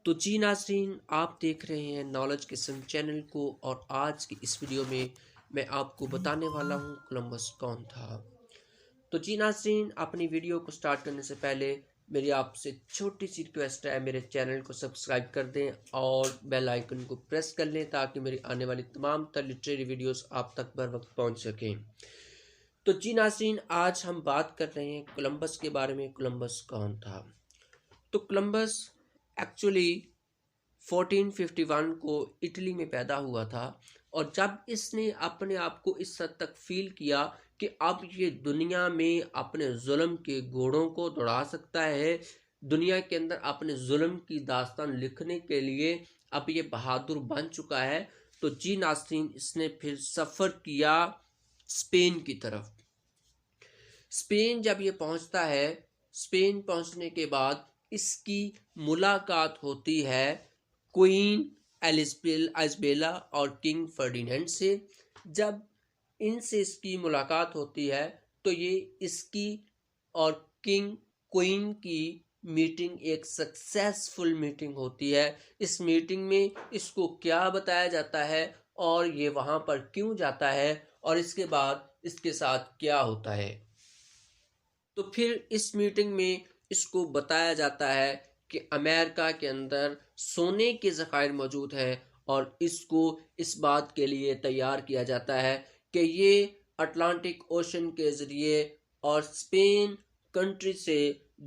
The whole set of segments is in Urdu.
تو جی ناظرین، آپ دیکھ رہے ہیں نالج قسم چینل کو، اور آج کی اس ویڈیو میں آپ کو بتانے والا ہوں کولمبس کون تھا۔ تو جی ناظرین، اپنی ویڈیو کو سٹارٹ کرنے سے پہلے میری آپ سے چھوٹی سی ریکویسٹ ہے، میرے چینل کو سبسکرائب کر دیں اور بیل آئیکن کو پریس کر لیں تاکہ میری آنے والی تمام تر لٹریری ویڈیوز آپ تک بر وقت پہنچ سکیں۔ تو جی ناظرین، آج ہم بات کر رہے ہیں کولمبس کے بارے میں۔ کولمبس کون تھا؟ تو کولمبس ایکچولی 1451 کو اٹلی میں پیدا ہوا تھا، اور جب اس نے اپنے آپ کو اس حد تک فیل کیا کہ اب یہ دنیا میں اپنے ظلم کے گھوڑوں کو دوڑا سکتا ہے، دنیا کے اندر اپنے ظلم کی داستان لکھنے کے لیے اب یہ بہادر بن چکا ہے، تو جی ناظرین، اس نے پھر سفر کیا اسپین کی طرف۔ اسپین جب یہ پہنچتا ہے، اسپین پہنچنے کے بعد اس کی ملاقات ہوتی ہے کوئین ایزابیلا اور کنگ فرڈینینڈ سے۔ جب ان سے اس کی ملاقات ہوتی ہے تو یہ اس کی اور کوئین کی میٹنگ ایک سکسیسفل میٹنگ ہوتی ہے۔ اس میٹنگ میں اس کو کیا بتایا جاتا ہے اور یہ وہاں پر کیوں جاتا ہے، اور اس کے بعد اس کے ساتھ کیا ہوتا ہے، تو پھر اس میٹنگ میں اس کو بتایا جاتا ہے کہ امریکہ کے اندر سونے کے ذخائر موجود ہیں، اور اس کو اس بات کے لیے تیار کیا جاتا ہے کہ یہ اٹلانٹک اوشن کے ذریعے اور اسپین کنٹری سے،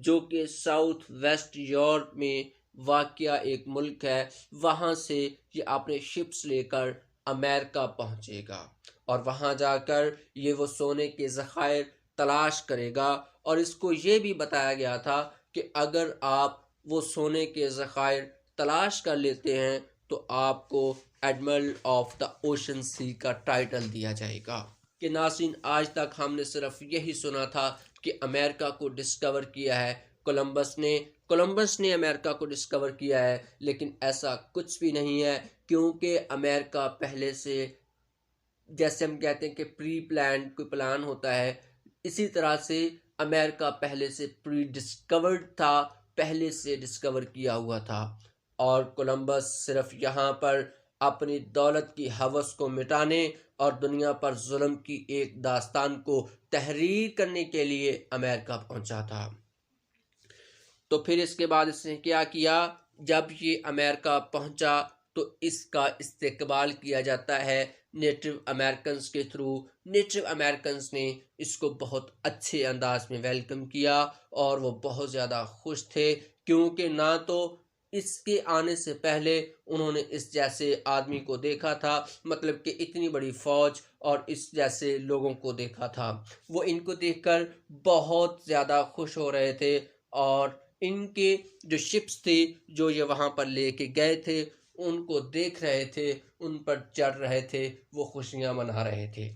جو کہ ساؤتھ ویسٹ یورپ میں واقع ایک ملک ہے، وہاں سے یہ اپنے شپس لے کر امریکہ پہنچے گا، اور وہاں جا کر یہ وہ سونے کے ذخائر تلاش کرے گا۔ اور اس کو یہ بھی بتایا گیا تھا کہ اگر آپ وہ سونے کے ذخائر تلاش کر لیتے ہیں تو آپ کو ایڈمرل آف دا اوشن سی کا ٹائٹل دیا جائے گا۔ کہ ناظرین، آج تک ہم نے صرف یہی سنا تھا کہ امریکہ کو ڈسکور کیا ہے کولمبس نے امریکہ کو ڈسکور کیا ہے، لیکن ایسا کچھ بھی نہیں ہے، کیونکہ امریکہ پہلے سے، جیسے ہم کہتے ہیں کہ پری پلانڈ کوئی پلان ہوتا ہے، اسی طرح سے امریکہ پہلے سے پری ڈسکورڈ تھا، پہلے سے ڈسکور کیا ہوا تھا، اور کولمبس صرف یہاں پر اپنی دولت کی ہوس کو مٹانے اور دنیا پر ظلم کی ایک داستان کو تحریر کرنے کے لیے امریکہ پہنچا تھا۔ تو پھر اس کے بعد اس نے کیا کیا؟ جب یہ امریکہ پہنچا تو اس کا استقبال کیا جاتا ہے نیٹو امریکنز کے تھرو۔ نیٹو امریکنز نے اس کو بہت اچھے انداز میں ویلکم کیا، اور وہ بہت زیادہ خوش تھے، کیونکہ نہ تو اس کے آنے سے پہلے انہوں نے اس جیسے آدمی کو دیکھا تھا، مطلب کہ اتنی بڑی فوج اور اس جیسے لوگوں کو دیکھا تھا۔ وہ ان کو دیکھ کر بہت زیادہ خوش ہو رہے تھے، اور ان کے جو شپس تھے جو یہ وہاں پر لے کے گئے تھے ان کو دیکھ رہے تھے، ان پر چڑھ رہے تھے، وہ خوشیاں منا رہے تھے۔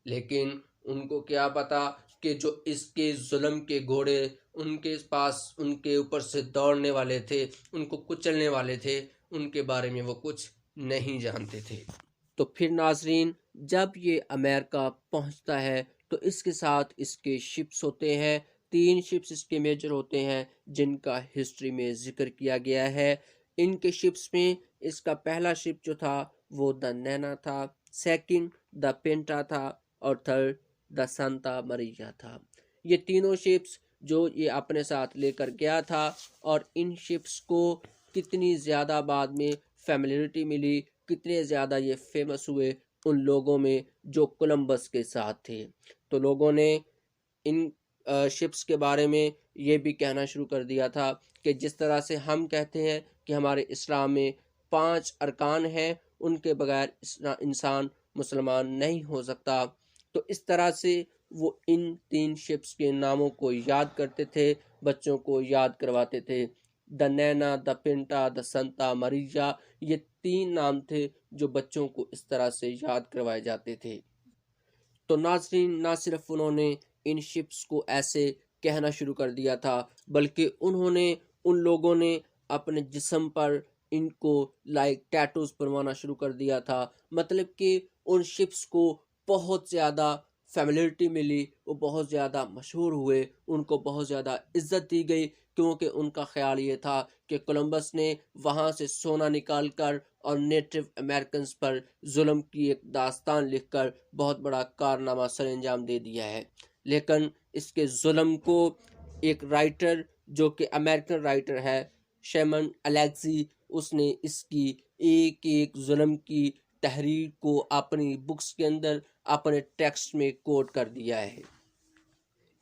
لیکن ان کو کیا پتا کہ جو اس کے ظلم کے گھوڑے ان کے پاس، ان کے اوپر سے دوڑنے والے تھے، ان کو کچلنے والے تھے، ان کے بارے میں وہ کچھ نہیں جانتے تھے۔ تو پھر ناظرین، جب یہ امریکہ پہنچتا ہے تو اس کے ساتھ اس کے شپس ہوتے ہیں، 3 شپس اس کے میجر ہوتے ہیں جن کا ہسٹری میں ذکر کیا گیا ہے۔ ان کے شپس میں اس کا پہلا شپ جو تھا وہ دا نینا تھا، سیکنڈ دا پینٹا تھا، اور تھرڈ دا سانتا ماریا تھا۔ یہ تینوں شپس جو یہ اپنے ساتھ لے کر گیا تھا، اور ان شپس کو کتنی زیادہ بعد میں فیملیرٹی ملی، کتنے زیادہ یہ فیمس ہوئے ان لوگوں میں جو کولمبس کے ساتھ تھے۔ تو لوگوں نے ان شپس کے بارے میں یہ بھی کہنا شروع کر دیا تھا کہ جس طرح سے ہم کہتے ہیں کہ ہمارے اسلام میں 5 ارکان ہیں، ان کے بغیر انسان مسلمان نہیں ہو سکتا، تو اس طرح سے وہ ان 3 شپس کے ناموں کو یاد کرتے تھے، بچوں کو یاد کرواتے تھے۔ دا نینا، دا پینٹا، دا سانتا ماریا، یہ 3 نام تھے جو بچوں کو اس طرح سے یاد کروائے جاتے تھے۔ تو ناظرین، نہ صرف انہوں نے ان شپس کو ایسے کہنا شروع کر دیا تھا، بلکہ ان لوگوں نے اپنے جسم پر ان کو ٹیٹوز بنوانا شروع کر دیا تھا، مطلب کہ ان شپس کو بہت زیادہ فیملیرٹی ملی، وہ بہت زیادہ مشہور ہوئے، ان کو بہت زیادہ عزت دی گئی، کیونکہ ان کا خیال یہ تھا کہ کولمبس نے وہاں سے سونا نکال کر اور نیٹو امریکنز پر ظلم کی ایک داستان لکھ کر بہت بڑا کارنامہ سر انجام دے دیا ہے۔ لیکن اس کے ظلم کو ایک رائٹر جو کہ امریکن رائٹر ہے، شیمن الیگزی، اس نے اس کی ایک ایک ظلم کی تحریر کو اپنی بکس کے اندر اپنے ٹیکسٹ میں کوٹ کر دیا ہے۔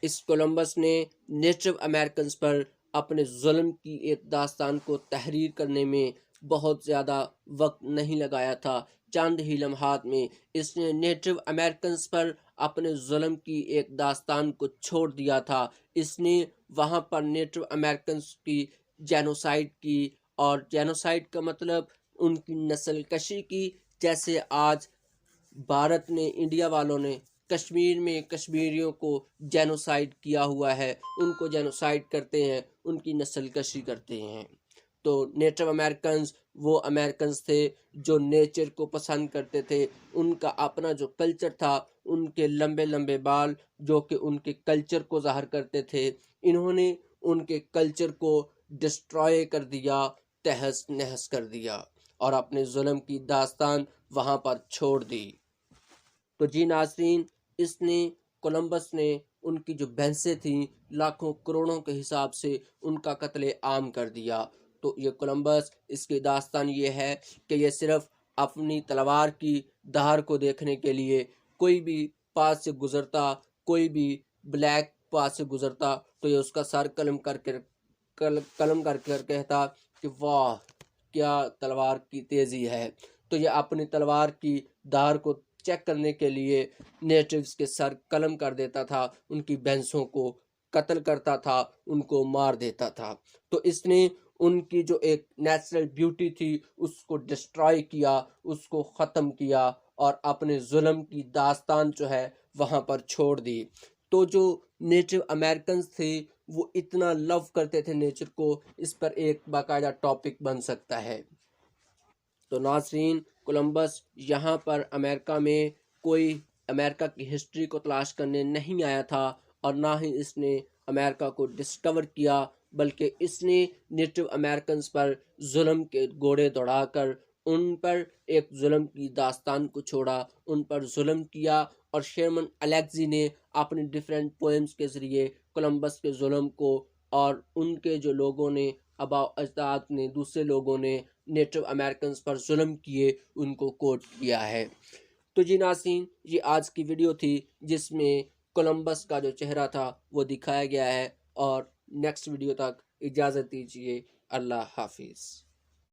اس کولمبس نے نیٹو امریکنز پر اپنے ظلم کی ایک داستان کو تحریر کرنے میں بہت زیادہ وقت نہیں لگایا تھا، چند ہی لمحات میں اس نے نیٹو امریکنز پر اپنے ظلم کی ایک داستان کو چھوڑ دیا تھا۔ اس نے وہاں پر نیٹو امریکنز کی جینوسائیڈ کی، اور جینوسائیڈ کا مطلب ان کی نسل کشی کی، جیسے آج بھارت نے، انڈیا والوں نے کشمیر میں کشمیریوں کو جینوسائیڈ کیا ہوا ہے، ان کو جینوسائیڈ کرتے ہیں، ان کی نسل کشی کرتے ہیں۔ تو نیٹو امریکنز وہ امریکنز تھے جو نیچر کو پسند کرتے تھے، ان کا اپنا جو کلچر تھا، ان کے لمبے لمبے بال جو کہ ان کے کلچر کو ظاہر کرتے تھے، انہوں نے ان کے کلچر کو ڈسٹرائے کر دیا، تہس نہس کر دیا، اور اپنے ظلم کی داستان وہاں پر چھوڑ دی۔ تو جی ناظرین، اس نے، کولمبس نے ان کی جو بھینسیں تھیں لاکھوں کروڑوں کے حساب سے ان کا قتل عام کر دیا۔ تو یہ کولمبس، اس کی داستان یہ ہے کہ یہ صرف اپنی تلوار کی دھار کو دیکھنے کے لیے، کوئی بھی پاس سے گزرتا، کوئی بھی بلیک پاس سے گزرتا تو یہ اس کا سر قلم کر کہتا کہ واہ کیا تلوار کی تیزی ہے۔ تو یہ اپنی تلوار کی دھار کو چیک کرنے کے لیے نیٹیوز کے سر قلم کر دیتا تھا، ان کی بھینسوں کو قتل کرتا تھا، ان کو مار دیتا تھا۔ تو اس نے ان کی جو ایک نیچرل بیوٹی تھی اس کو ڈسٹرائے کیا، اس کو ختم کیا، اور اپنے ظلم کی داستان جو ہے وہاں پر چھوڑ دی۔ تو جو نیٹو امریکنز تھے وہ اتنا لو کرتے تھے نیچر کو، اس پر ایک باقاعدہ ٹاپک بن سکتا ہے۔ تو ناظرین، کولمبس یہاں پر امریکہ میں کوئی امریکہ کی ہسٹری کو تلاش کرنے نہیں آیا تھا، اور نہ ہی اس نے امریکہ کو ڈسکور کیا، بلکہ اس نے نیٹو امریکنز پر ظلم کے گھوڑے دوڑا کر ان پر ایک ظلم کی داستان کو چھوڑا، ان پر ظلم کیا، اور شیرمن الیگزی نے اپنی ڈیفرنٹ پوئمز کے ذریعے کولمبس کے ظلم کو، اور ان کے جو لوگوں نے، آباء و اجداد نے، دوسرے لوگوں نے نیٹو امریکنز پر ظلم کیے، ان کو کوٹ کیا ہے۔ تو جی ناظرین، یہ آج کی ویڈیو تھی جس میں کولمبس کا جو چہرہ تھا وہ دکھایا گیا ہے، اور نیکسٹ ویڈیو تک اجازت دیجیے، اللہ حافظ۔